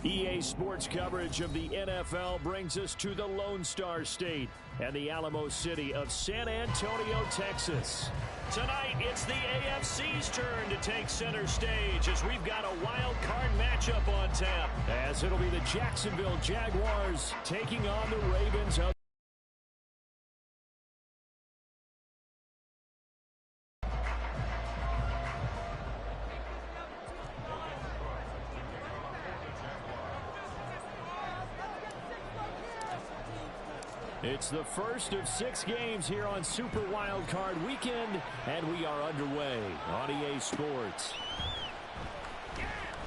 EA Sports coverage of the NFL brings us to the Lone Star State and the Alamo City of San Antonio, Texas. Tonight, it's the AFC's turn to take center stage as we've got a wild card matchup on tap, as it'll be the Jacksonville Jaguars taking on the Ravens of It's the first of 6 games here on Super Wild Card Weekend, and we are underway on EA Sports.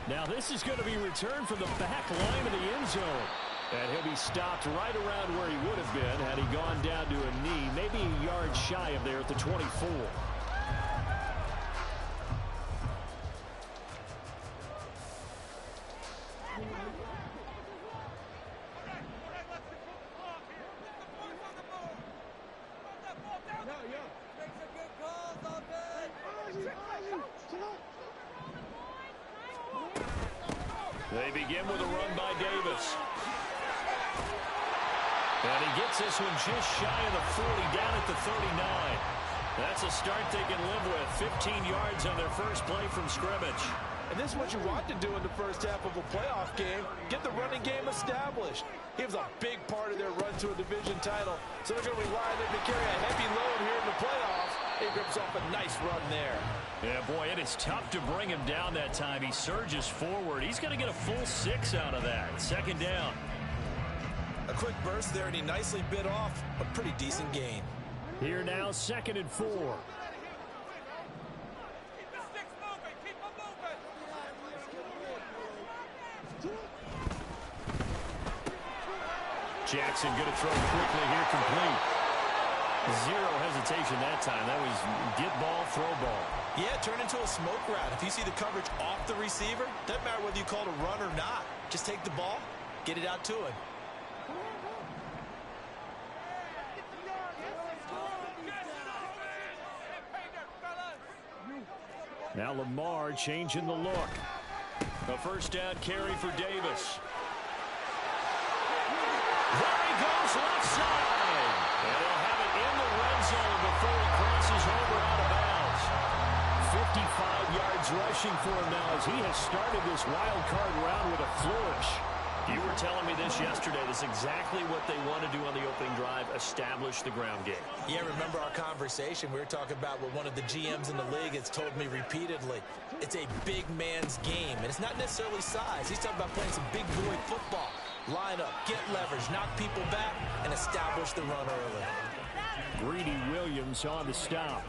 Now this is going to be returned from the back line of the end zone. And he'll be stopped right around where he would have been had he gone down to a knee, maybe a yard shy of there at the 24. They begin with a run by Davis. And he gets this one just shy of the 40, down at the 39. That's a start they can live with. 15 yards on their first play from scrimmage. And this is what you want to do in the first half of a playoff game. Get the running game established. He was a big part of their run to a division title. So they're going to rely on him to carry a heavy load here in the playoffs. He rips off a nice run there. Yeah, boy, it is tough to bring him down that time. He surges forward. He's going to get a full 6 out of that. Second down. A quick burst there, and he nicely bit off a pretty decent gain. Here now, 2nd and 4. Jackson going to throw quickly here, complete. Zero hesitation that time. That was get ball, throw ball. Yeah, turn into a smoke route. If you see the coverage off the receiver, doesn't matter whether you call it a run or not. Just take the ball, get it out to him. Now Lamar changing the look. A first down carry for Davis. There he goes left side. And they'll have it in the red zone before he crosses over out of bounds. 55 yards rushing for him now as he has started this wild card round with a flourish. You were telling me this yesterday. This is exactly what they want to do on the opening drive, establish the ground game. Yeah, remember our conversation. We were talking about what one of the GMs in the league has told me repeatedly. It's a big man's game, and it's not necessarily size. He's talking about playing some big boy football. Line up, get leverage, knock people back, and establish the run early. Greedy Williams on the stop.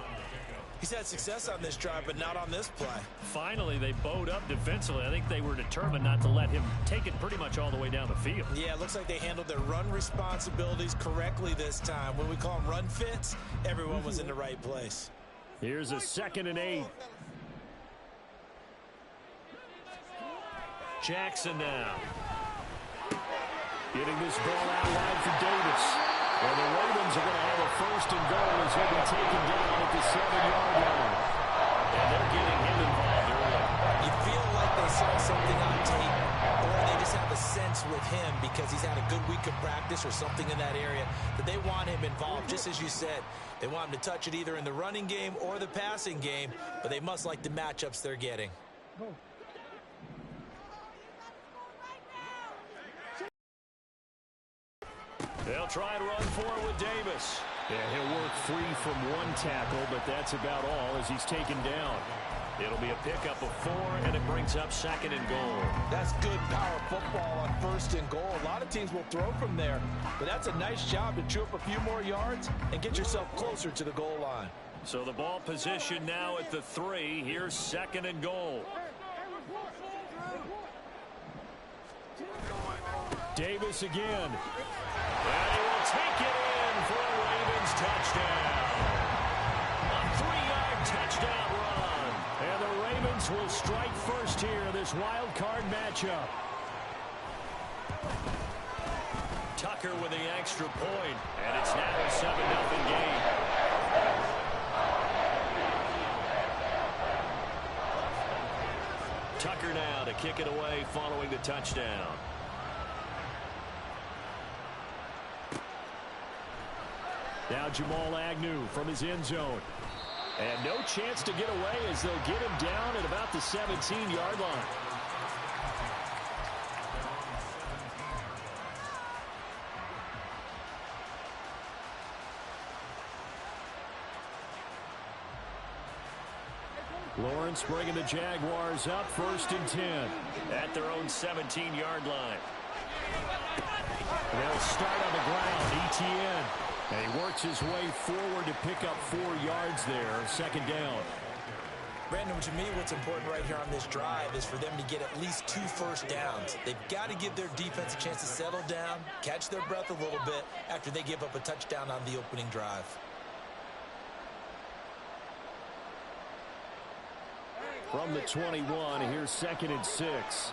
He's had success on this drive, but not on this play. Finally, they bowed up defensively. I think they were determined not to let him take it pretty much all the way down the field. Yeah, it looks like they handled their run responsibilities correctly this time. When we call them run fits, everyone was in the right place. Here's a 2nd and 8. Jackson now. Getting this ball out wide for Davis. Well, the Ravens are going to have a 1st and goal as he'll be taken down at the 7-yard line. And they're getting him involved early. You feel like they saw something on tape, or they just have a sense with him because he's had a good week of practice or something in that area that they want him involved, just as you said. They want him to touch it either in the running game or the passing game, but they must like the matchups they're getting. They'll try and run for it with Davis. Yeah, he'll work free from one tackle, but that's about all as he's taken down. It'll be a pickup of 4, and it brings up 2nd and goal. That's good power football on 1st and goal. A lot of teams will throw from there, but that's a nice job to chew up a few more yards and get yourself closer to the goal line. So the ball position now at the 3. Here's 2nd and goal. Davis again. And he will take it in for a Ravens touchdown. A 3-yard touchdown run. And the Ravens will strike first here in this wild card matchup. Tucker with the extra point, and it's now a 7-0 game. Tucker now to kick it away following the touchdown. Now Jamal Agnew from his end zone. And no chance to get away as they'll get him down at about the 17-yard line. Lawrence bringing the Jaguars up 1st and 10 at their own 17-yard line. They'll start on the ground. Etienne. And he works his way forward to pick up 4 yards there. 2nd down. Brandon, to me, what's important right here on this drive is for them to get at least 2 first downs. They've got to give their defense a chance to settle down, catch their breath a little bit after they give up a touchdown on the opening drive. From the 21, here's 2nd and 6.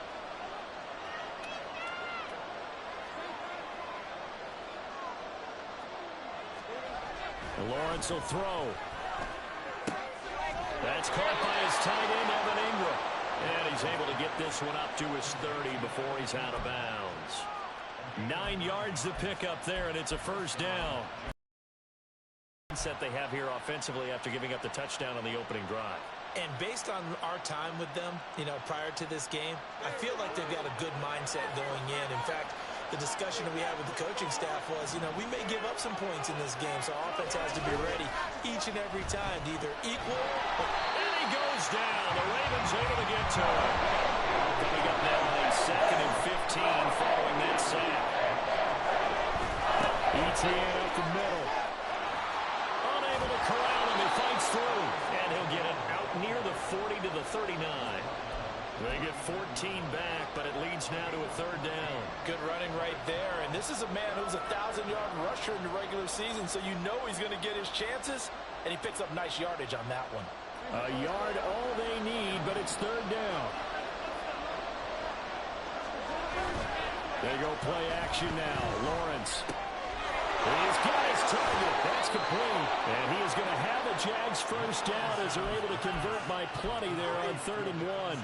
And Lawrence will throw. That's caught by his tight end, Evan Ingram. And he's able to get this one up to his 30 before he's out of bounds. 9 yards to pick up there, and it's a 1st down. Set they have here offensively after giving up the touchdown on the opening drive. And based on our time with them, prior to this game, I feel like they've got a good mindset going in. In fact, the discussion that we had with the coaching staff was, we may give up some points in this game, so offense has to be ready each and every time to either equal or... And he goes down. The Ravens able to get to him. Coming up now on a 2nd and 15 following that sack. Etienne up the middle. Unable to corral him. He fights through. And he'll get it out near the 40 to the 39. They get 14 back, but it leads now to a 3rd down. Good running right there. And this is a man who's a 1,000-yard rusher in the regular season, so you know he's going to get his chances. And he picks up nice yardage on that one. A yard all they need, but it's 3rd down. They go play action now. Lawrence. He's got his target. That's complete. And he is going to have a Jags 1st down as they're able to convert by plenty there on 3rd and 1.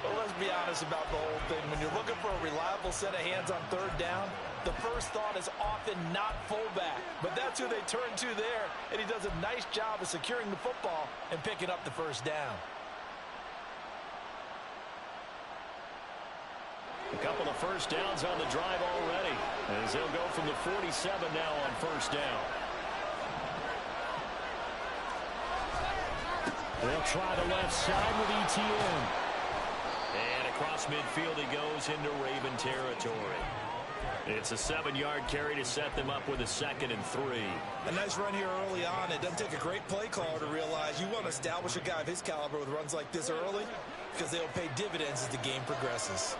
Well, let's be honest about the whole thing. When you're looking for a reliable set of hands on 3rd down, the first thought is often not fullback. But that's who they turn to there, and he does a nice job of securing the football and picking up the 1st down. A couple of 1st downs on the drive already, as they'll go from the 47 now on 1st down. They'll try the left side with Etienne. And across midfield he goes into Raven territory. It's a 7-yard carry to set them up with a 2nd and 3. A nice run here early on. It doesn't take a great play caller to realize you want to establish a guy of his caliber with runs like this early because they'll pay dividends as the game progresses.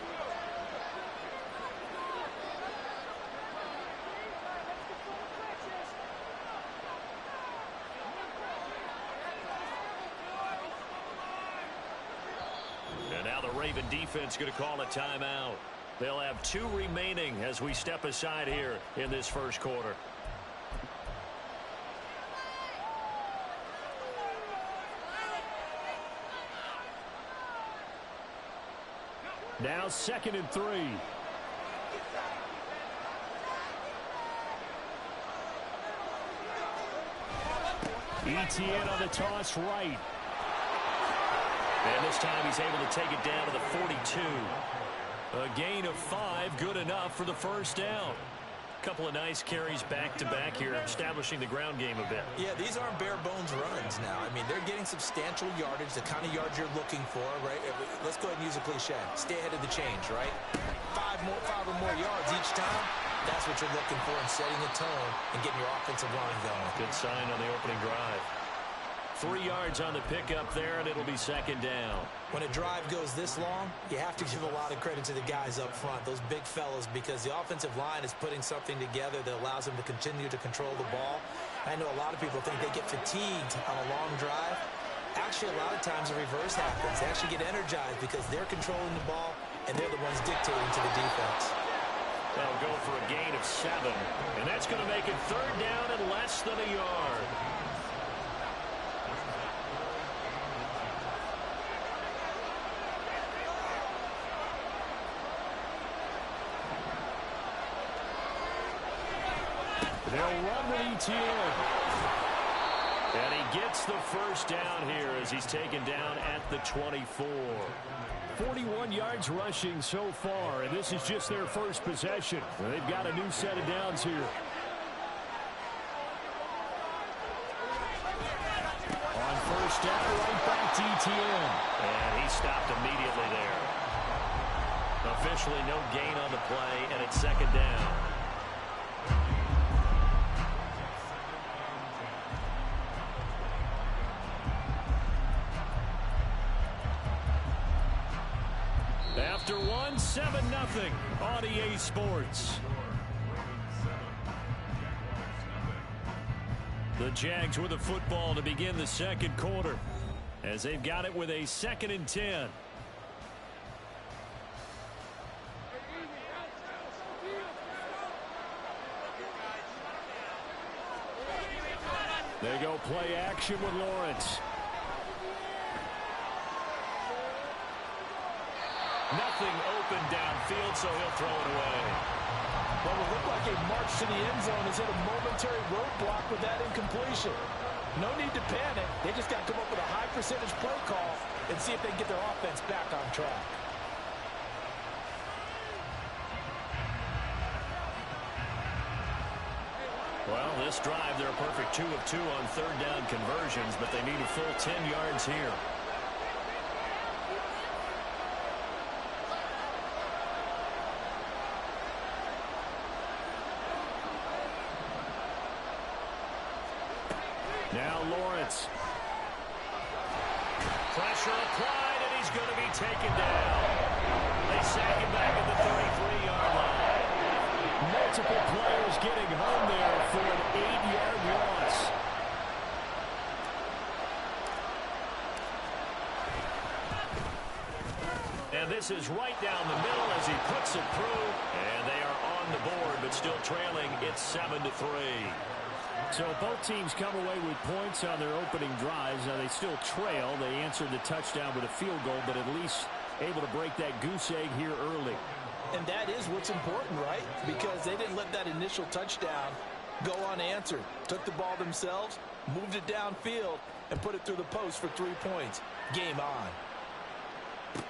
Raven defense going to call a timeout. They'll have 2 remaining as we step aside here in this 1st quarter. Now 2nd and 3. Etienne on the toss right. And this time he's able to take it down to the 42. A gain of 5, good enough for the 1st down. Couple of nice carries back-to-back here, establishing the ground game a bit. Yeah, these aren't bare-bones runs now. I mean, they're getting substantial yardage, the kind of yards you're looking for, right? Let's go ahead and use a cliche. Stay ahead of the change, right? 5 or more yards each time. That's what you're looking for in setting a tone and getting your offensive line going. Good sign on the opening drive. 3 yards on the pickup there, and it'll be 2nd down. When a drive goes this long, you have to give a lot of credit to the guys up front, those big fellas, because the offensive line is putting something together that allows them to continue to control the ball. I know a lot of people think they get fatigued on a long drive. Actually, a lot of times the reverse happens. They actually get energized because they're controlling the ball, and they're the ones dictating to the defense. They'll go for a gain of 7, and that's going to make it 3rd down and less than a yard. They'll run with ETN. And he gets the first down here as he's taken down at the 24. 41 yards rushing so far, and this is just their first possession. They've got a new set of downs here. On first down, right back to ETN. And he stopped immediately there. Officially no gain on the play, and it's second down. After one, 7-0 on EA Sports. The Jags with the football to begin the second quarter as they've got it with a 2nd and 10. They go play action with Lawrence. Nothing open downfield, so he'll throw it away. Well, it looked like a march to the end zone has hit a momentary roadblock with that incompletion. No need to panic. They just got to come up with a high percentage play call and see if they can get their offense back on track. Well, this drive, they're a perfect 2 of 2 on third down conversions, but they need a full 10 yards here. Now Lawrence. Pressure applied, and he's going to be taken down. They sack him back at the 33-yard line. Multiple players getting home there for an 8-yard loss. And this is right down the middle as he puts it through. And they are on the board, but still trailing. It's 7-3. So both teams come away with points on their opening drives. Now they still trail. They answered the touchdown with a field goal, but at least able to break that goose egg here early. And that is what's important, right? Because they didn't let that initial touchdown go unanswered. Took the ball themselves, moved it downfield, and put it through the post for 3 points. Game on.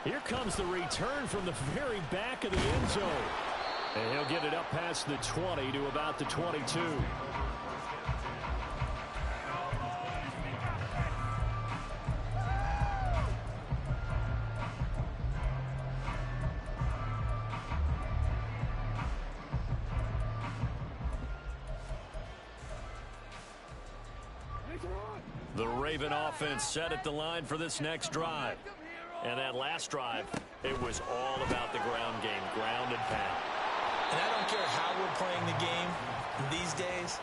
Here comes the return from the very back of the end zone. And he'll get it up past the 20 to about the 22. The Raven offense set at the line for this next drive. And that last drive, it was all about the ground game, ground and pound. And I don't care how we're playing the game these days,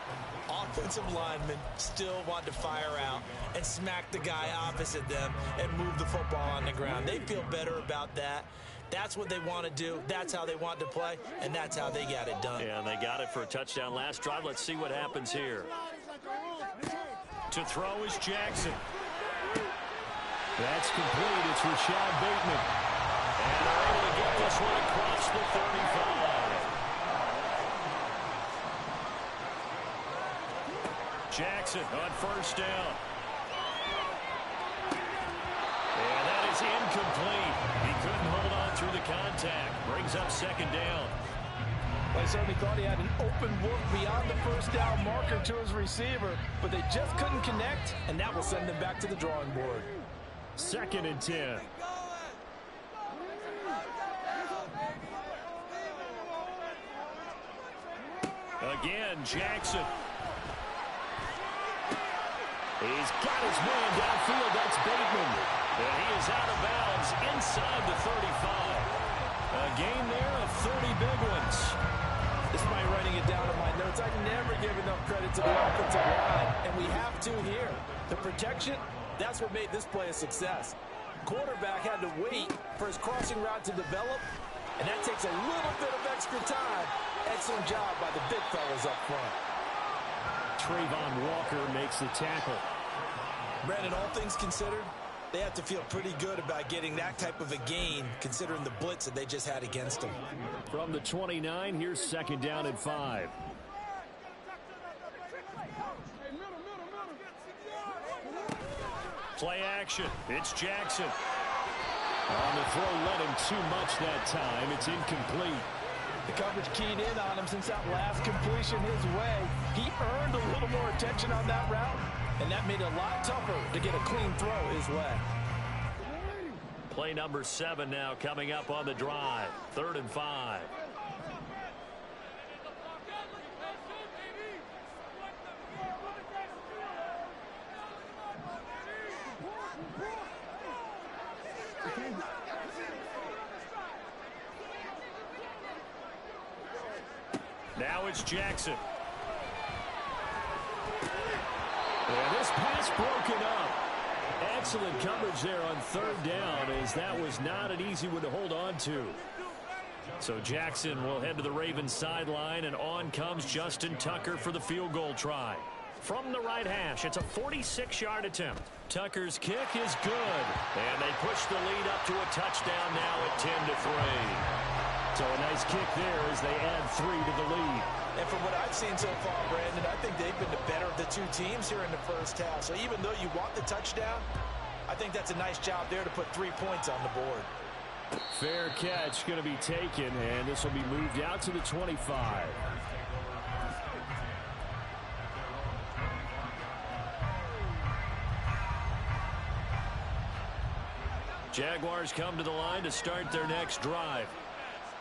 offensive linemen still want to fire out and smack the guy opposite them and move the football on the ground. They feel better about that. That's what they want to do. That's how they want to play, and that's how they got it done. Yeah, and they got it for a touchdown last drive. Let's see what happens here. To throw is Jackson. That's complete. It's Rashad Bateman. And they're able to get this one across the 35. Jackson on first down. And that is incomplete. He couldn't hold on through the contact. Brings up second down. I certainly thought he had an open look beyond the first down marker to his receiver, but they just couldn't connect, and that will send them back to the drawing board. 2nd and 10. Again, Jackson. He's got his man downfield. That's Bateman. And he is out of bounds inside the 35. A gain there of 30 big ones. Despite writing it down in my notes, I never give enough credit to the offensive line, and we have to here. The protection, that's what made this play a success. Quarterback had to wait for his crossing route to develop, and that takes a little bit of extra time. Excellent job by the big fellas up front. Trayvon Walker makes the tackle. Brandon, all things considered, They have to feel pretty good about getting that type of a gain, considering the blitz that they just had against them. From the 29, here's second down and 5. Play action. It's Jackson. On the throw, let him too much that time. It's incomplete. The coverage keyed in on him since that last completion his way. He earned a little more attention on that route, and that made it a lot tougher to get a clean throw his way. Play number 7 now coming up on the drive. 3rd and 5. Now it's Jackson. And this pass broken up. Excellent coverage there on 3rd down, as that was not an easy one to hold on to. So Jackson will head to the Ravens sideline, and on comes Justin Tucker for the field goal try. From the right hash, it's a 46-yard attempt. Tucker's kick is good, and they push the lead up to a touchdown now at 10-3. So a nice kick there as they add 3 to the lead. And from what I've seen so far, Brandon, I think they've been the better of the two teams here in the first half. So even though you want the touchdown, I think that's a nice job there to put 3 points on the board. Fair catch going to be taken, and this will be moved out to the 25. Jaguars come to the line to start their next drive.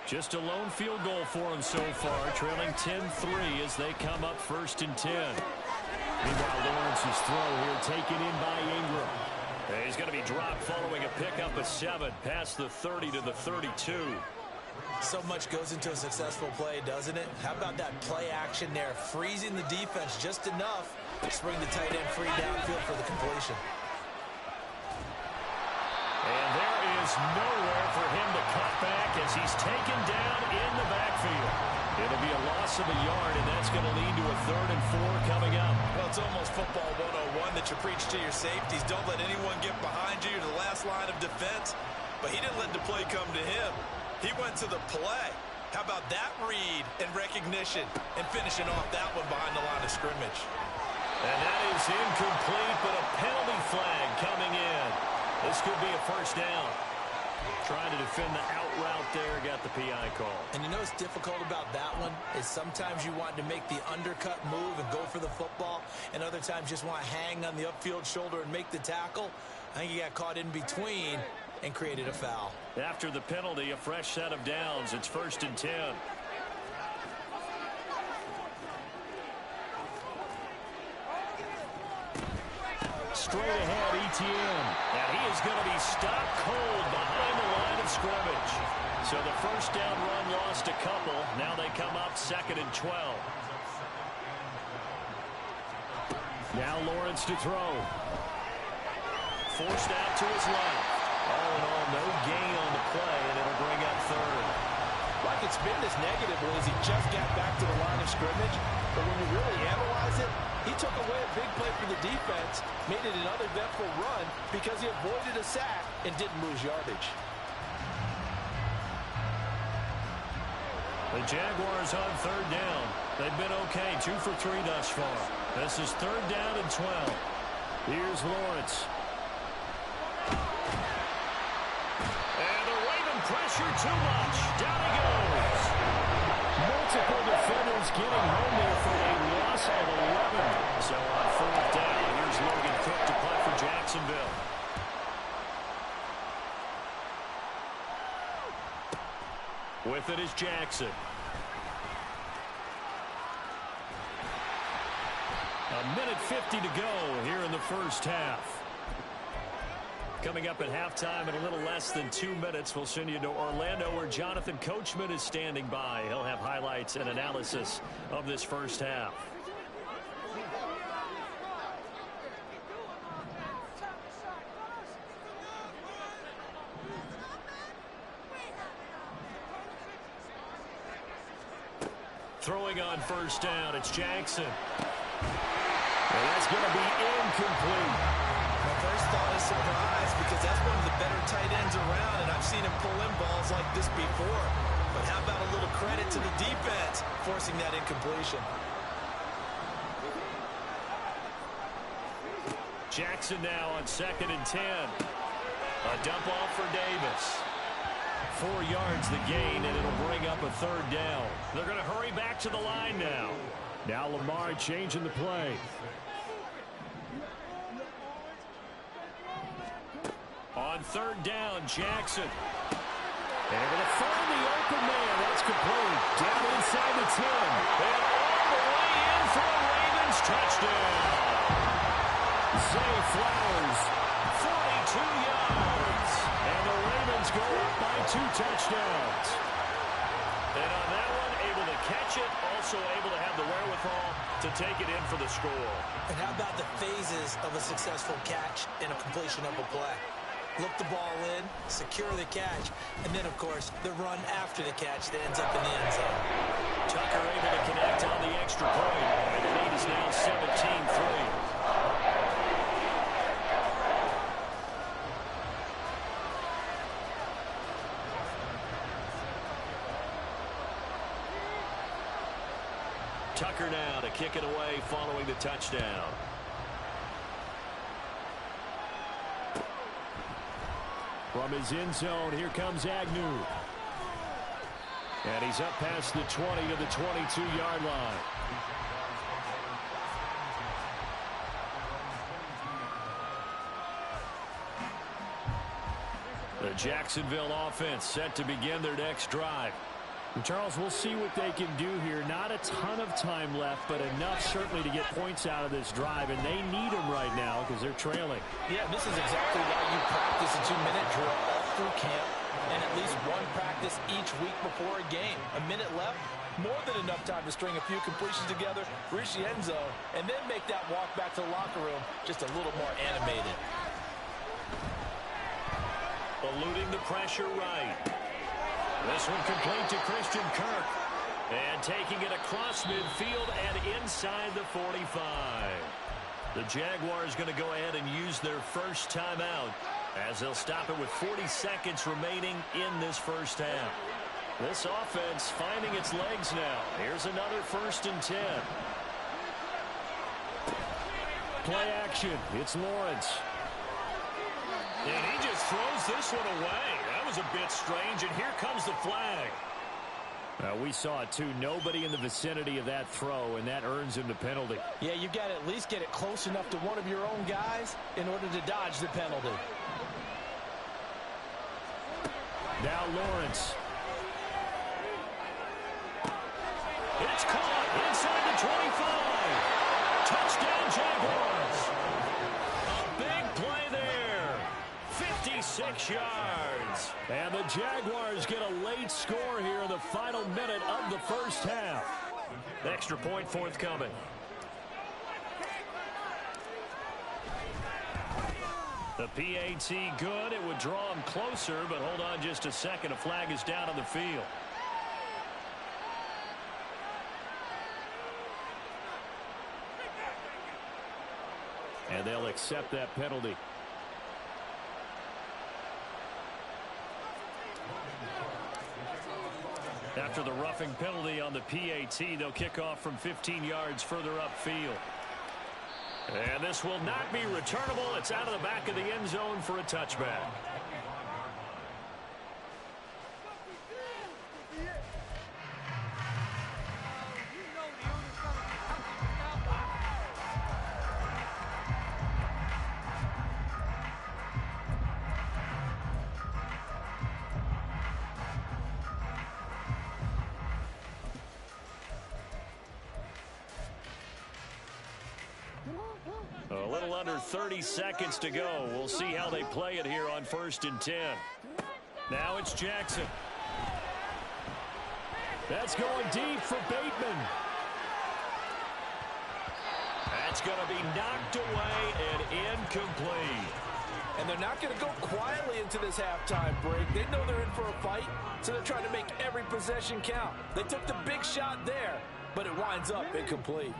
Just a lone field goal for them so far, trailing 10-3 as they come up 1st and 10. Meanwhile, Lawrence's throw here taken in by Ingram. And he's going to be dropped following a pickup of 7 past the 30 to the 32. So much goes into a successful play, doesn't it? How about that play action there, freezing the defense just enough to spring the tight end free downfield for the completion. And there is nowhere for him to cut back as he's taken down in the backfield. It'll be a loss of a yard, and that's going to lead to a 3rd and 4 coming up. Well, it's almost football 101 that you preach to your safeties. Don't let anyone get behind you. You're the last line of defense. But he didn't let the play come to him. He went to the play. How about that read and recognition and finishing off that one behind the line of scrimmage? And that is incomplete, but a penalty flag coming in. This could be a 1st down. Trying to defend the out route there, got the PI call. And you know what's difficult about that one is sometimes you want to make the undercut move and go for the football, and other times just want to hang on the upfield shoulder and make the tackle. I think he got caught in between and created a foul. After the penalty, a fresh set of downs. It's 1st and 10. Straight ahead, ETN. And he is going to be stopped cold behind the line of scrimmage. So the 1st down run lost a couple. Now they come up 2nd and 12. Now Lawrence to throw. Forced out to his left. All in all, no gain on the play, and it'll bring up 3rd. Like it's been this negative as he just got back to the line of scrimmage. But when you really analyze it, he took away a big play for the defense, made it another eventful run because he avoided a sack and didn't lose yardage. The Jaguars on 3rd down. They've been okay, 2 for 3 thus far. This is 3rd down and 12. Here's Lawrence. And they're waving pressure too much. Down he goes. Multiple defenders getting home there for a loss of 11. So on 4th down, here's Logan Cook to punt for Jacksonville. With it is Jackson. A minute 50 to go here in the first half. Coming up at halftime in a little less than 2 minutes, we'll send you to Orlando where Jonathan Coachman is standing by. He'll have highlights and analysis of this first half. Throwing on 1st down, it's Jackson. And that's going to be incomplete. Well, very first thought is surprise because that's one of the better tight ends around, and I've seen him pull in balls like this before. But how about a little credit to the defense forcing that incompletion? Jackson now on 2nd and 10. A dump off for Davis. 4 yards the gain, and it'll bring up a 3rd down. They're going to hurry back to the line now. Now Lamar changing the play. On 3rd down, Jackson. Able to find the open man. That's complete. Down inside the 10. And all the way in for a Ravens touchdown. Zay Flowers, 42 yards. And the Ravens go up by 2 touchdowns. And on that one, able to catch it, also able to have the wherewithal to take it in for the score. And how about the phases of a successful catch and a completion of a play? Look the ball in, secure the catch, and then, of course, the run after the catch that ends up in the end zone. Tucker able to connect on the extra point. And the lead is now 17-3. Tucker now to kick it away following the touchdown. From his end zone, here comes Agnew. And he's up past the 20 to the 22-yard line. The Jacksonville offense set to begin their next drive. Charles, we'll see what they can do here. Not a ton of time left, but enough certainly to get points out of this drive, and they need them right now because they're trailing. Yeah, this is exactly why you practice a 2-minute drill all through camp and at least one practice each week before a game. A minute left, more than enough time to string a few completions together, reach the end zone, and then make that walk back to the locker room just a little more animated. Eluding the pressure right. This one complete to Christian Kirk. And taking it across midfield and inside the 45. The Jaguars going to go ahead and use their first timeout as they'll stop it with 40 seconds remaining in this first half. This offense finding its legs now. Here's another 1st and 10. Play action. It's Lawrence. And he just throws this one away. That was a bit strange, and here comes the flag. We saw it, too. Nobody in the vicinity of that throw, and that earns him the penalty. Yeah, you've got to at least get it close enough to one of your own guys in order to dodge the penalty. Now Lawrence. It's caught inside the 25. Touchdown, Jaguars. A big play there. 56 yards. And the Jaguars get a late score here in the final minute of the first half. Extra point forthcoming. The PAT good. It would draw him closer, but hold on just a second. A flag is down on the field. And they'll accept that penalty. After the roughing penalty on the PAT, they'll kick off from 15 yards further upfield. And this will not be returnable. It's out of the back of the end zone for a touchback. A little under 30 seconds to go. We'll see how they play it here on 1st and 10. Now it's Jackson. That's going deep for Bateman. That's going to be knocked away and incomplete. And they're not going to go quietly into this halftime break. They know they're in for a fight, so they're trying to make every possession count. They took the big shot there, but it winds up incomplete.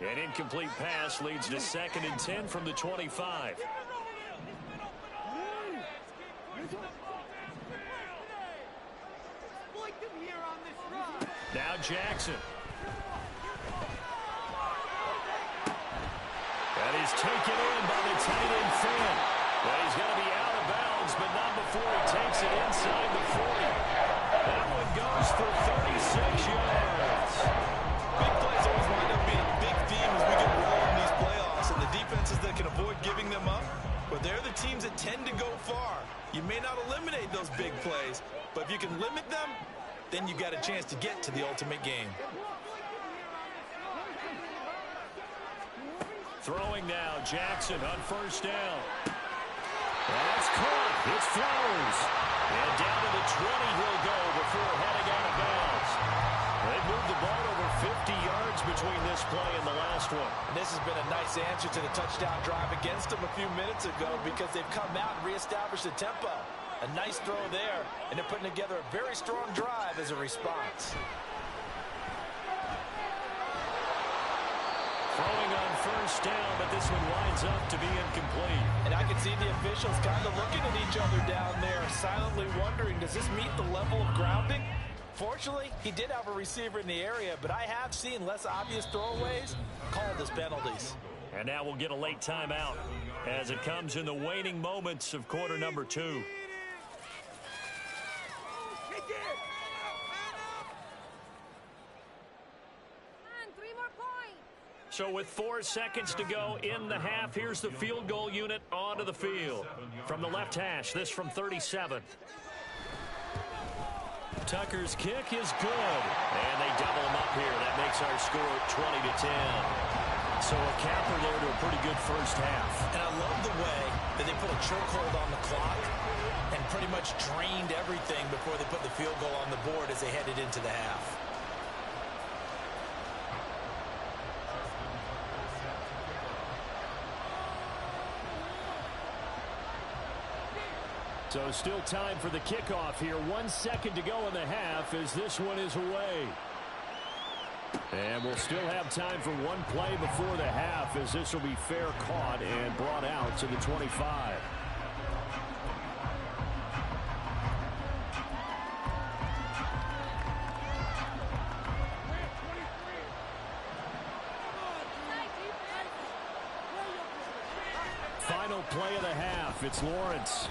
An incomplete pass leads to 2nd and 10 from the 25. Now Jackson. And he's taken in by the tight end fan. Well, he's going to be out of bounds, but not before he takes it inside the 40. That one goes for 36 yards. Big plays always wind up being a big theme as we get rolling in these playoffs, and the defenses that can avoid giving them up, but they're the teams that tend to go far. You may not eliminate those big plays, but if you can limit them, then you got a chance to get to the ultimate game. Throwing now, Jackson on first down. That's caught. It's Flowers. And down to the 20 he'll go before heading out of bounds. They've moved the ball over 50 yards between this play and the last one. And this has been a nice answer to the touchdown drive against them a few minutes ago because they've come out and reestablished the tempo. A nice throw there, and they're putting together a very strong drive as a response. Throwing on first down, but this one winds up to be incomplete. And I can see the officials kind of looking at each other down there, silently wondering, does this meet the level of grounding? Fortunately, he did have a receiver in the area, but I have seen less obvious throwaways called as penalties. And now we'll get a late timeout as it comes in the waning moments of quarter number 2. So with 4 seconds to go in the half, here's the field goal unit onto the field. From the left hash, this from 37. Tucker's kick is good. And they double him up here. That makes our score 20-10. So a capper there to a pretty good first half. And I love the way that they put a chokehold on the clock and pretty much drained everything before they put the field goal on the board as they headed into the half. So still time for the kickoff here. 1 second to go in the half as this one is away. And we'll still have time for one play before the half as this will be fair caught and brought out to the 25. Final play of the half. It's Lawrence.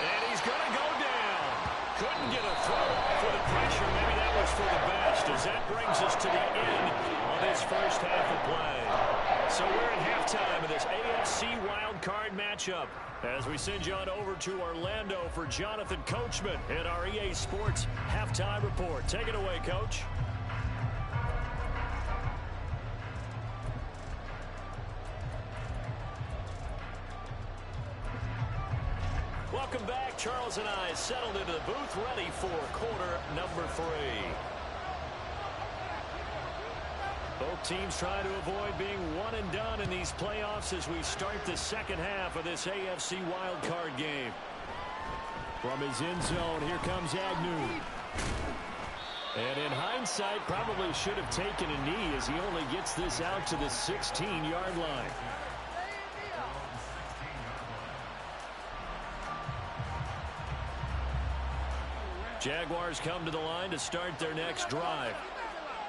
And he's going to go down. Couldn't get a throw off with the pressure. Maybe that was for the best as that brings us to the end of this first half of play. So we're at halftime of this AFC wildcard matchup as we send you on over to Orlando for Jonathan Coachman in our EA Sports halftime report. Take it away, Coach. Welcome back. Charles and I settled into the booth, ready for quarter number 3. Both teams trying to avoid being one and done in these playoffs as we start the second half of this AFC wildcard game. From his end zone, here comes Agnew. And in hindsight, probably should have taken a knee as he only gets this out to the 16-yard line. Jaguars come to the line to start their next drive.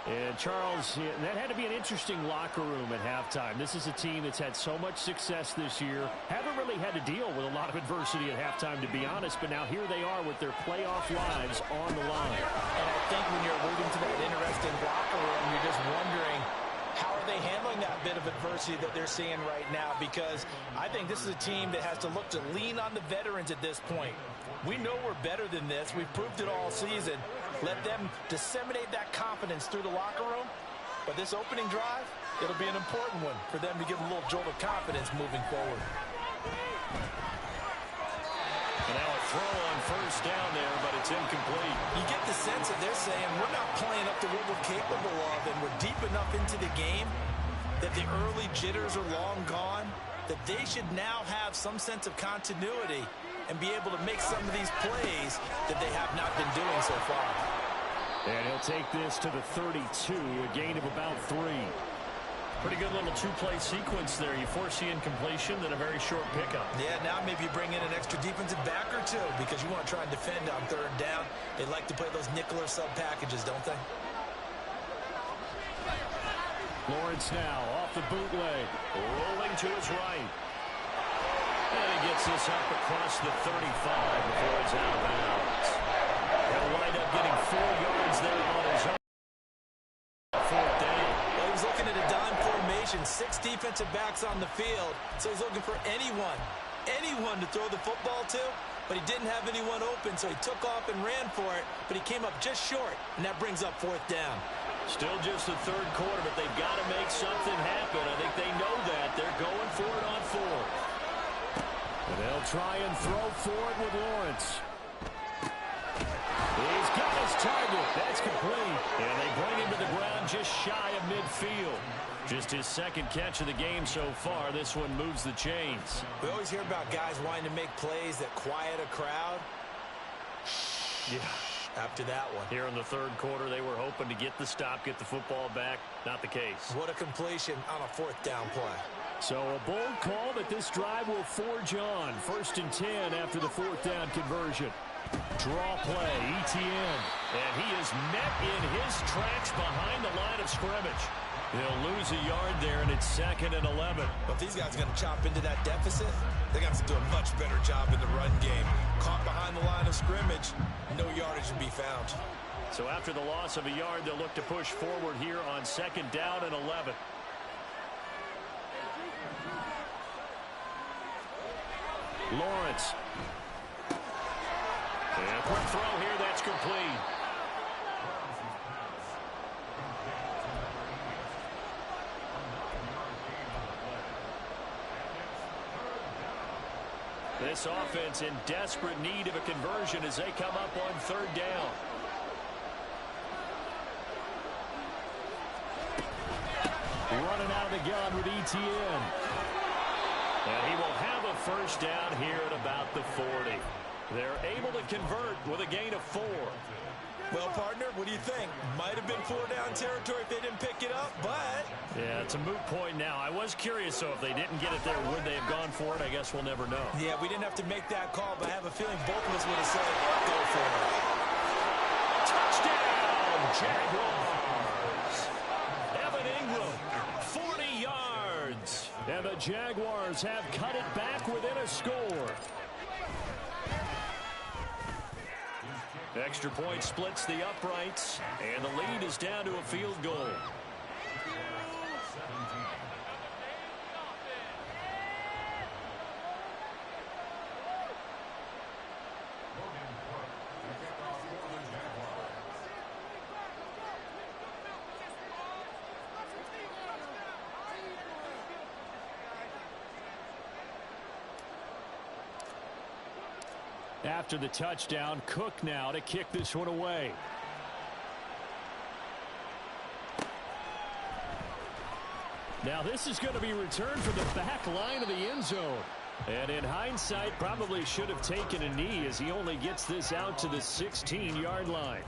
And Charles, that had to be an interesting locker room at halftime. This is a team that's had so much success this year. Haven't really had to deal with a lot of adversity at halftime, to be honest. But now here they are with their playoff lives on the line. And I think when you're alluding to that interesting locker room, you're just wondering, how are they handling that bit of adversity that they're seeing right now? Because I think this is a team that has to look to lean on the veterans at this point. We know we're better than this. We've proved it all season. Let them disseminate that confidence through the locker room. But this opening drive, it'll be an important one for them to give them a little jolt of confidence moving forward. And now a throw on first down there, but it's incomplete. You get the sense that they're saying we're not playing up to what we're capable of, and we're deep enough into the game that the early jitters are long gone, that they should now have some sense of continuity and be able to make some of these plays that they have not been doing so far. And he'll take this to the 32, a gain of about 3. Pretty good little two-play sequence there. You force the incompletion, then a very short pickup. Yeah, now maybe you bring in an extra defensive back or two because you want to try and defend on third down. They like to play those nickel or sub packages, don't they? Lawrence now off the bootleg, rolling to his right. And he gets this up across the 35 before it's out of bounds. He'll wind up getting 4 yards there on his own. Fourth down. Well, he was looking at a dime formation, 6 defensive backs on the field, so he's looking for anyone to throw the football to, but he didn't have anyone open, so he took off and ran for it, but he came up just short, and that brings up 4th down. Still just the third quarter, but they've got to make something happen. I think they know that. They're going for it on 4th. And they'll try and throw for it with Lawrence. He's got his target. That's complete. And they bring him to the ground just shy of midfield. Just his second catch of the game so far. This one moves the chains. We always hear about guys wanting to make plays that quiet a crowd. Yeah. After that one. Here in the third quarter, they were hoping to get the stop, get the football back. Not the case. What a completion on a 4th down play. So a bold call that this drive will forge on. 1st and 10 after the 4th down conversion. Draw play, ETN. And he is met in his tracks behind the line of scrimmage. He'll lose a yard there, and it's 2nd and 11. But if these guys are going to chop into that deficit, they're going to have to do a much better job in the run game. Caught behind the line of scrimmage, no yardage to be found. So after the loss of a yard, they'll look to push forward here on 2nd down and 11. Lawrence. And a quick throw here, that's complete. This offense in desperate need of a conversion as they come up on 3rd down. Running out of the gun with ETN. And he will have a 1st down here at about the 40. They're able to convert with a gain of 4. Well, partner, what do you think? Might have been 4-down territory if they didn't pick it up, but... Yeah, it's a moot point now. I was curious, so if they didn't get it there, would they have gone for it? I guess we'll never know. Yeah, we didn't have to make that call, but I have a feeling both of us would have said, go for it. Touchdown, Jaguars! Evan Ingram, 40 yards. And the Jaguars have cut it back within a score. Extra point splits the uprights, and the lead is down to a field goal. After the touchdown, Cook now to kick this one away. Now this is going to be returned from the back line of the end zone. And in hindsight, probably should have taken a knee as he only gets this out to the 16-yard line.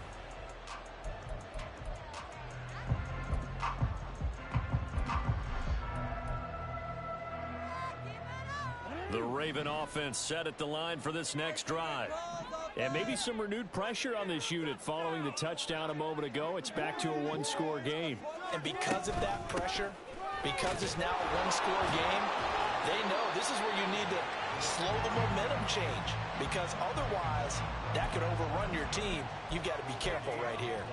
The Raven offense set at the line for this next drive. And maybe some renewed pressure on this unit following the touchdown a moment ago. It's back to a one-score game. And because of that pressure, because it's now a one-score game, they know this is where you need to slow the momentum change. Because otherwise, that could overrun your team. You've got to be careful right here.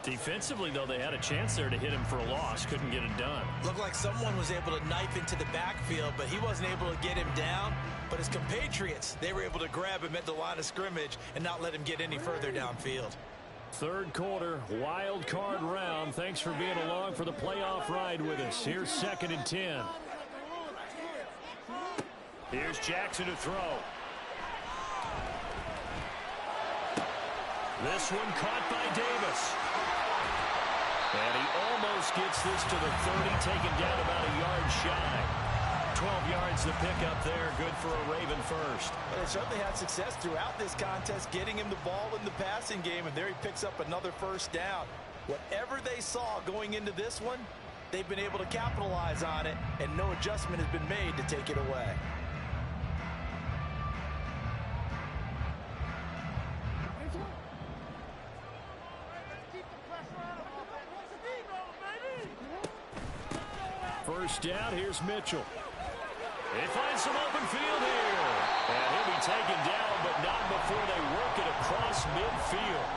Defensively, though, they had a chance there to hit him for a loss. Couldn't get it done. Looked like someone was able to knife into the backfield, but he wasn't able to get him down. But his compatriots, they were able to grab him at the line of scrimmage and not let him get any further downfield. Third quarter, wild card round. Thanks for being along for the playoff ride with us. Here's 2nd and 10. Here's Jackson to throw. This one caught by Davis. And he almost gets this to the 30, taken down about a yard shy. 12 yards to pick up there. Good for a Raven first. Well, they certainly had success throughout this contest, getting him the ball in the passing game, and there he picks up another 1st down. Whatever they saw going into this one, they've been able to capitalize on it, and no adjustment has been made to take it away. First down, here's Mitchell. He finds some open field here. And he'll be taken down, but not before they work it across midfield.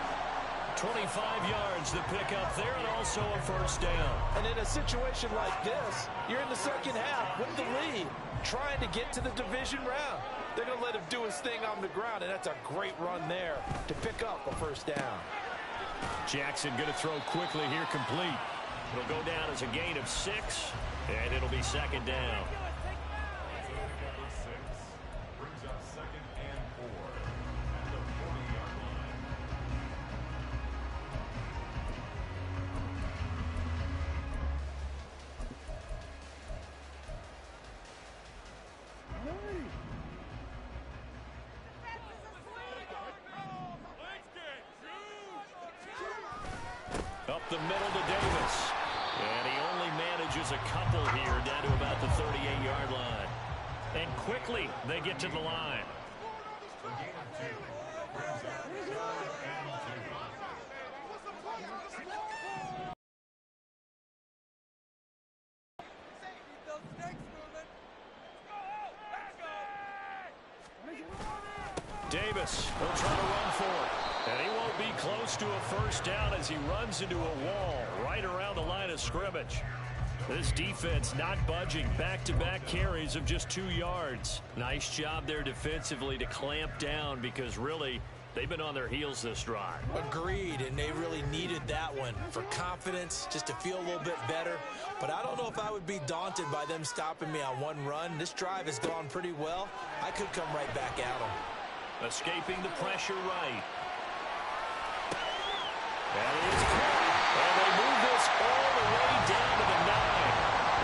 25 yards to pick up there, and also a first down. And in a situation like this, you're in the second half with the lead, trying to get to the division round. They're going to let him do his thing on the ground, and that's a great run there to pick up a first down. Jackson going to throw quickly here, complete. It'll go down as a gain of 6, and it'll be second down. Brings up 2nd and 4 at the 40-yard line. Up the middle to Davis. And he only manages a couple here down to about the 38-yard line. And quickly they get to the line. The gain of 2 brings up 3rd and 2. Davis will try to run for it. And he won't be close to a first down as he runs into a wall right around the line of scrimmage. This defense not budging. Back-to-back carries of just 2 yards. Nice job there defensively to clamp down because really they've been on their heels this drive. Agreed, and they really needed that one for confidence, just to feel a little bit better. But I don't know if I would be daunted by them stopping me on one run. This drive has gone pretty well. I could come right back at them. Escaping the pressure right. That is caught. And they move this all the way down to the 9.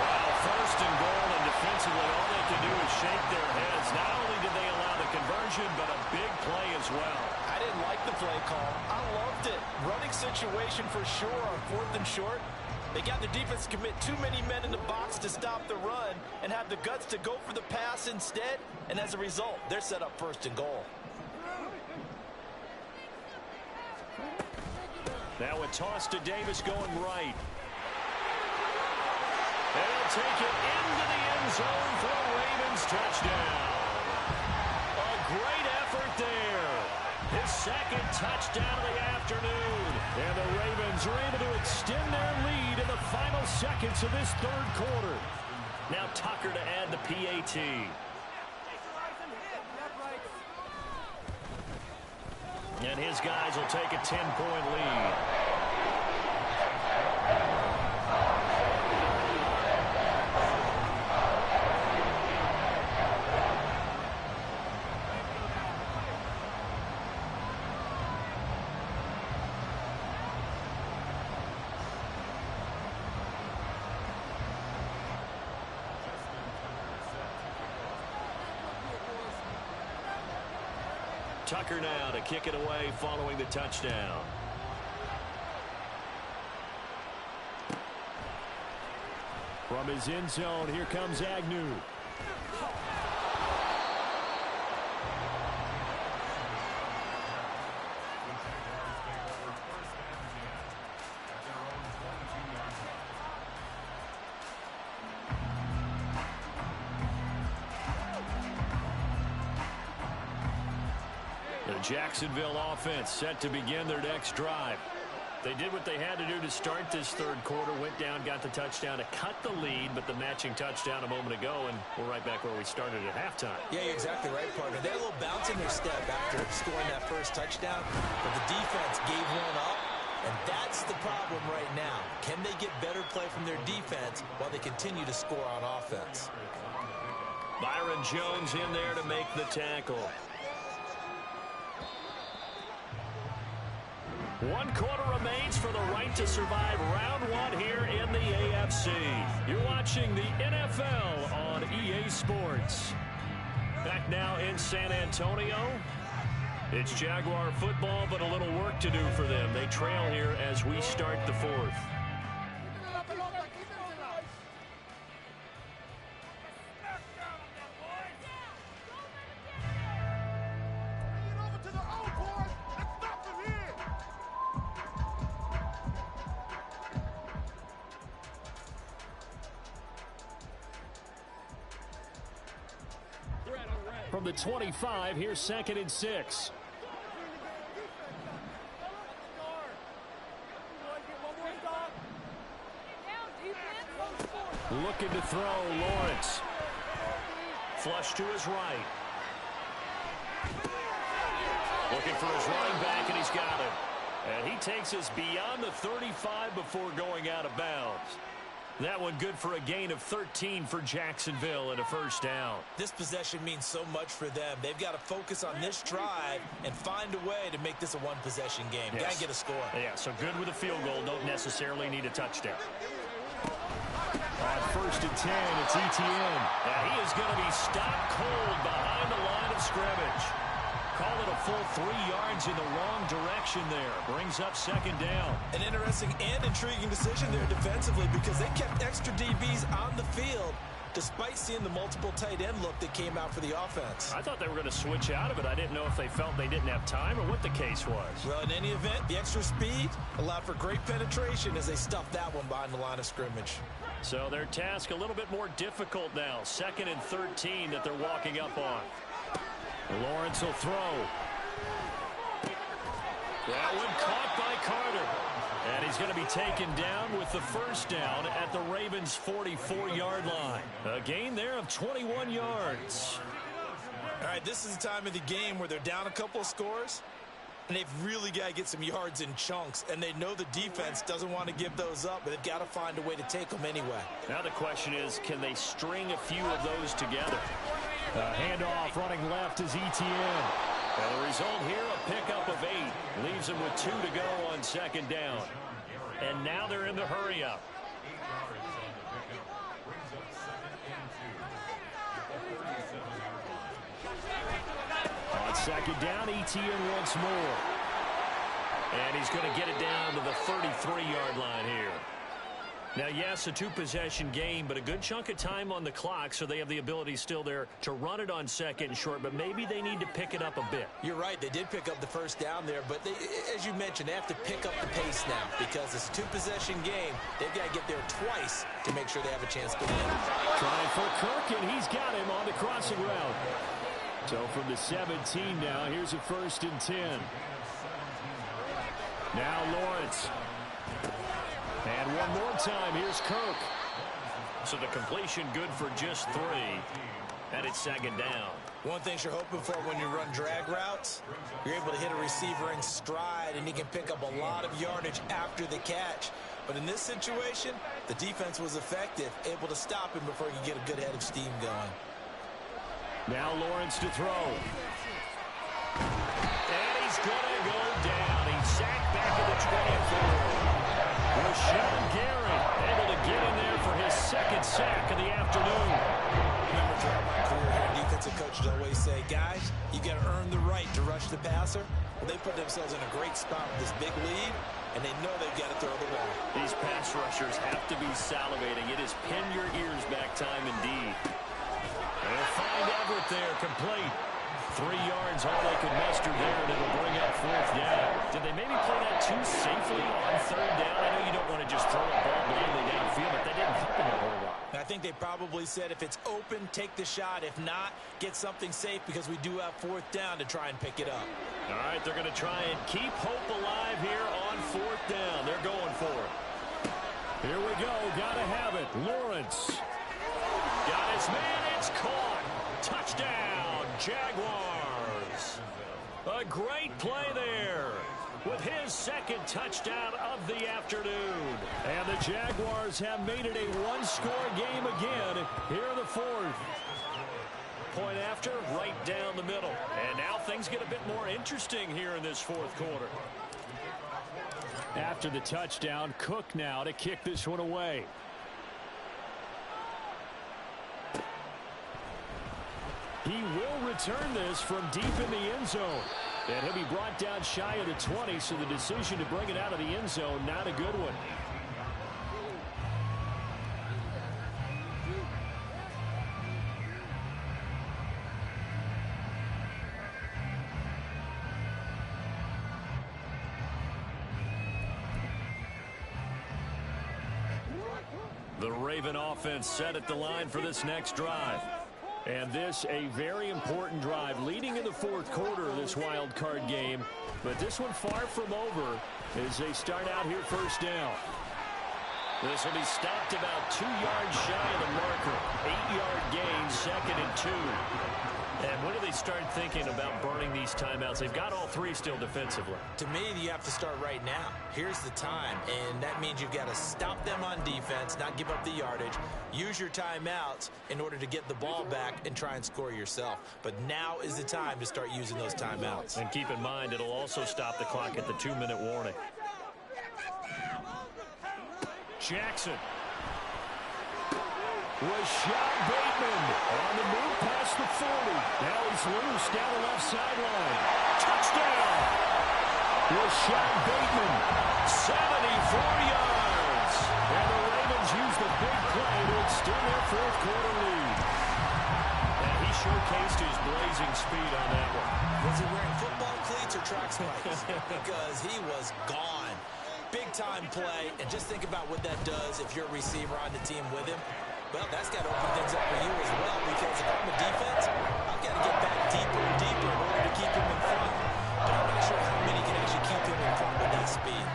Wow, 1st and goal, and defensively all they can do is shake their heads. Not only did they allow the conversion, but a big play as well. I didn't like the play call. I loved it. Running situation for sure on 4th and short. They got the defense to commit too many men in the box to stop the run and have the guts to go for the pass instead. And as a result, they're set up 1st and goal. Now a toss to Davis going right. And he'll take it into the end zone for a Ravens touchdown. A great effort there. His 2nd touchdown of the afternoon. And the Ravens are able to extend their lead in the final seconds of this 3rd quarter. Now Tucker to add the PAT. And his guys will take a 10-point lead. Tucker now to kick it away following the touchdown. From his end zone, here comes Agnew. Jacksonville offense set to begin their next drive. They did what they had to do to start this 3rd quarter, went down, got the touchdown to cut the lead, but the matching touchdown a moment ago, and we're right back where we started at halftime. Yeah, you're exactly right, partner. They had a little bounce in their step after scoring that 1st touchdown, but the defense gave one up, and that's the problem right now. Can they get better play from their defense while they continue to score on offense? Byron Jones in there to make the tackle. 1 quarter remains for the right to survive round 1 here in the AFC. You're watching the NFL on EA Sports. Back now in San Antonio. It's Jaguar football, but a little work to do for them. They trail here as we start the 4th. from the 25. Here's 2nd and 6. Looking to throw, Lawrence. Flush to his right. Looking for his running back, and he's got him. And he takes us beyond the 35 before going out of bounds. That one good for a gain of 13 for Jacksonville and a first down. This possession means so much for them. They've got to focus on this drive and find a way to make this a one-possession game. Yes. Got to get a score. Yeah, so good with a field goal. Don't necessarily need a touchdown. On 1st and 10, it's Etienne. And he is going to be stopped cold behind the line of scrimmage. Call it a full 3 yards in the wrong direction there. Brings up 2nd down. An interesting and intriguing decision there defensively because they kept extra DBs on the field despite seeing the multiple tight end look that came out for the offense. I thought they were going to switch out of it. I didn't know if they felt they didn't have time or what the case was. Well, in any event, the extra speed allowed for great penetration as they stuffed that one behind the line of scrimmage. So their task a little bit more difficult now. 2nd and 13 that they're walking up on. Lawrence will throw. That one caught by Carter. And he's going to be taken down with the first down at the Ravens' 44-yard line. A gain there of 21 yards. All right, this is the time of the game where they're down a couple of scores, and they've really got to get some yards in chunks, and they know the defense doesn't want to give those up, but they've got to find a way to take them anyway. Now the question is, can they string a few of those together? Handoff running left is Etienne. And the result here, a pickup of 8. Leaves them with 2 to go on 2nd down. And now they're in the hurry-up. On 2nd down, Etienne once more. And he's going to get it down to the 33-yard line here. Now, yes, a 2-possession game, but a good chunk of time on the clock, so they have the ability still there to run it on 2nd and short, but maybe they need to pick it up a bit. You're right. They did pick up the first down there, but they, as you mentioned, they have to pick up the pace now because it's a 2-possession game. They've got to get there twice to make sure they have a chance to win. Trying for Kirk, and he's got him on the crossing route. So from the 17 now, here's a 1st and 10. Now Lawrence. And one more time, here's Kirk. So the completion good for just 3. And it's 2nd down. One thing you're hoping for when you run drag routes, you're able to hit a receiver in stride, and he can pick up a lot of yardage after the catch. But in this situation, the defense was effective, able to stop him before he could get a good head of steam going. Now Lawrence to throw. And he's going to go down. He's sacked back at the 24. Rashawn Gary able to get in there for his 2nd sack of the afternoon. Remember, throughout my career here, defensive coaches always say, guys, you got to earn the right to rush the passer. Well, they put themselves in a great spot with this big lead, and they know they've got to throw the ball. These pass rushers have to be salivating. It is pin your ears back time indeed. They'll find Everett there, complete. 3 yards, all they could muster there, and it'll bring up 4th down. Did they maybe play that too safely on 3rd down? I know you don't want to just throw a ball blindly downfield, but that didn't help them a whole lot. I think they probably said if it's open, take the shot. If not, get something safe because we do have 4th down to try and pick it up. All right, they're going to try and keep hope alive here on 4th down. They're going for it. Here we go. Got to have it. Lawrence. Got his man. It's caught. Touchdown, Jaguars. A great play there with his 2nd touchdown of the afternoon. And the Jaguars have made it a 1-score game again. Here are the 4th. Point after, right down the middle. And now things get a bit more interesting here in this 4th quarter. After the touchdown, Cook now to kick this one away. He will return this from deep in the end zone. And he'll be brought down shy of the 20, so the decision to bring it out of the end zone, not a good one. The Raven offense set at the line for this next drive. And this a very important drive leading in the fourth quarter of this wild card game. But this one far from over as they start out here first down. This will be stopped about 2 yards shy of the marker. 8-yard gain, 2nd and 2. And when do they start thinking about burning these timeouts? They've got all 3 still defensively. To me, you have to start right now. Here's the time, and that means you've got to stop them on defense, not give up the yardage, use your timeouts in order to get the ball back and try and score yourself. But now is the time to start using those timeouts. And keep in mind, it'll also stop the clock at the 2-minute warning. Jackson. Rashad Bateman on the move past the 40. Now he's loose down the left sideline. Touchdown! Rashad Bateman, 74 yards. And the Ravens use the big play to extend their fourth quarter lead. And he showcased his blazing speed on that one. Was he wearing football cleats or track spikes? Because he was gone. Big-time play, and just think about what that does if you're a receiver on the team with him. Well, that's got to open things up for you as well, because if I'm a defense, I've got to get back deeper and deeper in order to keep him in front. But I'm not sure how many can actually keep him in front with that speed.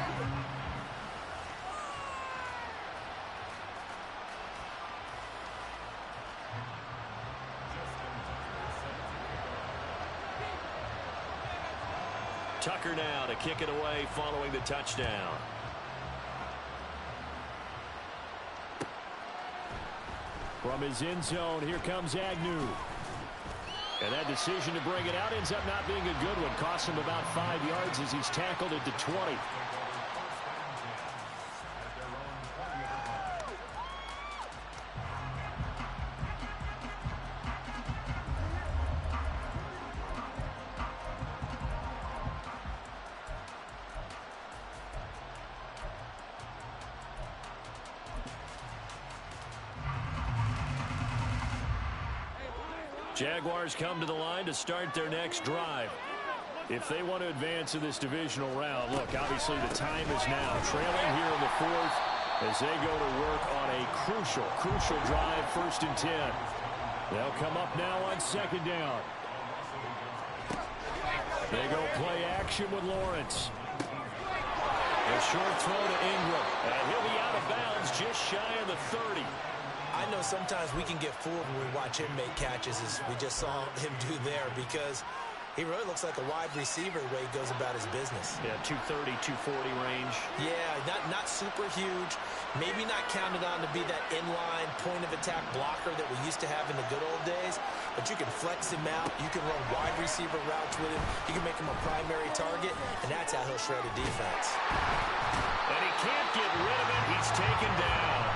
Tucker now to kick it away following the touchdown. From his end zone, here comes Agnew. And that decision to bring it out ends up not being a good one. Costs him about 5 yards as he's tackled at the 20. Jaguars come to the line to start their next drive. If they want to advance in this divisional round, look, obviously the time is now. Trailing here in the fourth as they go to work on a crucial drive, 1st and 10. They'll come up now on 2nd down. They go play action with Lawrence. A short throw to Ingram. And he'll be out of bounds just shy of the 30. I know sometimes we can get fooled when we watch him make catches, as we just saw him do there, because he really looks like a wide receiver the way he goes about his business. Yeah, 230, 240 range. Yeah, not super huge. Maybe not counted on to be that inline point-of-attack blocker that we used to have in the good old days, but you can flex him out. You can run wide receiver routes with him. You can make him a primary target, and that's how he'll shred a defense. And he can't get rid of it. He's taken down.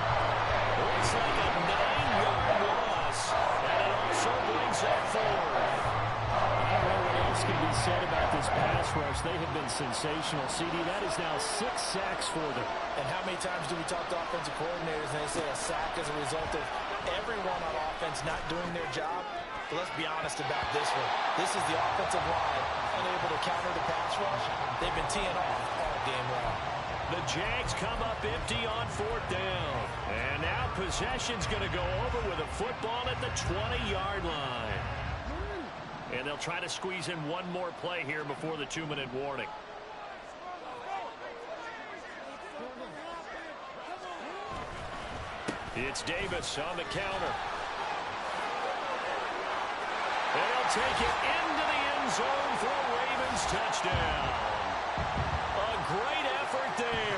Looks like a 9-yard loss, and it also brings up 4. I don't know what else can be said about this pass rush. They have been sensational. CD, that is now 6 sacks for them. And how many times do we talk to offensive coordinators and they say a sack is a result of everyone on offense not doing their job? But let's be honest about this one. This is the offensive line unable to counter the pass rush. They've been teeing off all game long. The Jags come up empty on 4th down. And now possession's going to go over with a football at the 20-yard line. And they'll try to squeeze in one more play here before the 2-minute warning. It's Davis on the counter. And he'll take it into the end zone for a Ravens touchdown. A great effort there.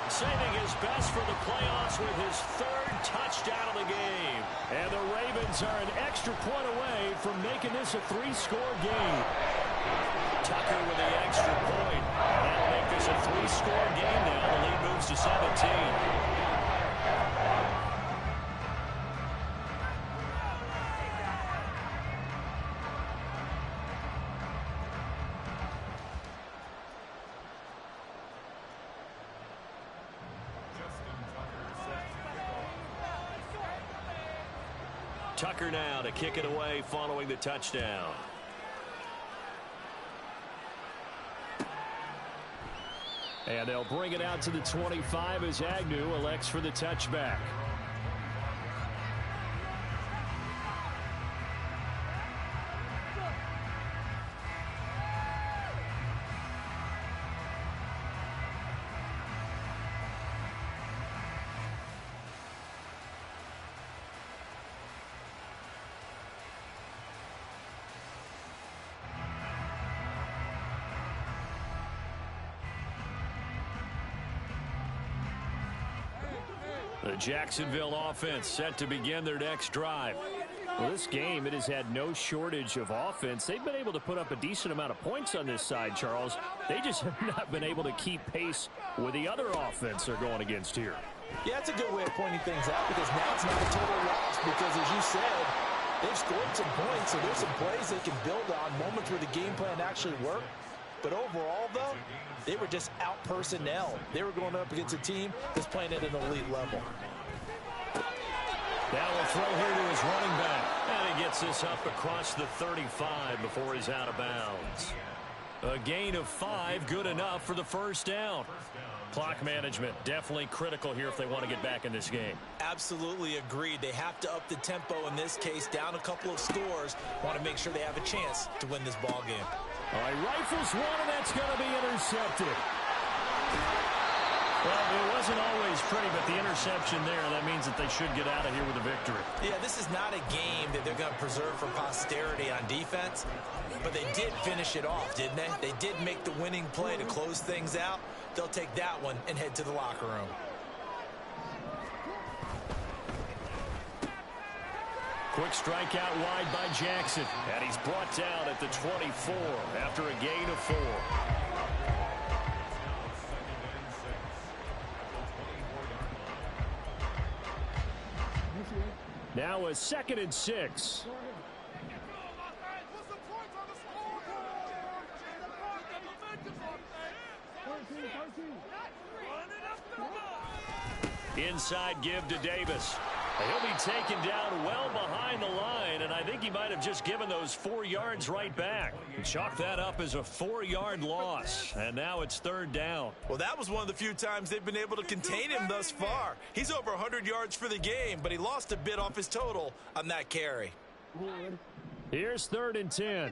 Saving his best for the playoffs with his 3rd touchdown of the game. And the Ravens are an extra point away from making this a 3-score game. Tucker with the extra point. That'll make this a 3-score game now. The lead moves to 17. Tucker now to kick it away following the touchdown. And they'll bring it out to the 25 as Agnew elects for the touchback. The Jacksonville offense set to begin their next drive. Well, this game, it has had no shortage of offense. They've been able to put up a decent amount of points on this side, Charles. They just have not been able to keep pace with the other offense they're going against here. Yeah, that's a good way of pointing things out because now it's not a total loss because, as you said, they've scored some points, so there's some plays they can build on, moments where the game plan actually worked. But overall, though, they were just out-personnel. They were going up against a team that's playing at an elite level. Now we'll throw here to his running back. And he gets this up across the 35 before he's out of bounds. A gain of 5, good enough for the first down. Clock management definitely critical here if they want to get back in this game. Absolutely agreed. They have to up the tempo in this case, down a couple of scores. Want to make sure they have a chance to win this ball game. All right, rifles one, and that's going to be intercepted. Well, it wasn't always pretty, but the interception there, that means that they should get out of here with a victory. Yeah, this is not a game that they're going to preserve for posterity on defense, but they did finish it off, didn't they? They did make the winning play to close things out. They'll take that one and head to the locker room. Quick strike out wide by Jackson, and he's brought down at the 24 after a gain of 4. Now a 2nd and 6. Inside give to Davis. He'll be taken down well behind the line, and I think he might have just given those 4 yards right back. Chalk that up as a 4-yard loss, and now it's 3rd down. Well, that was one of the few times they've been able to contain him thus far. He's over 100 yards for the game, but he lost a bit off his total on that carry. Here's 3rd and 10.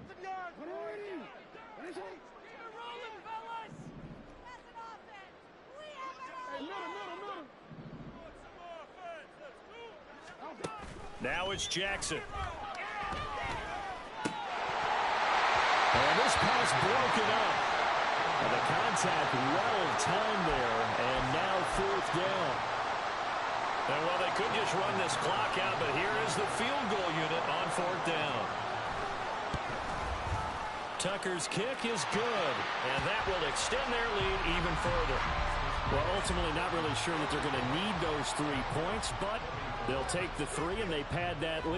Now it's Jackson. And this pass broken up. And the contact well timed there, and now 4th down. And well, they could just run this clock out, but here is the field goal unit on 4th down. Tucker's kick is good, and that will extend their lead even further. Well, ultimately not really sure that they're going to need those 3 points, but they'll take the 3 and they pad that lead.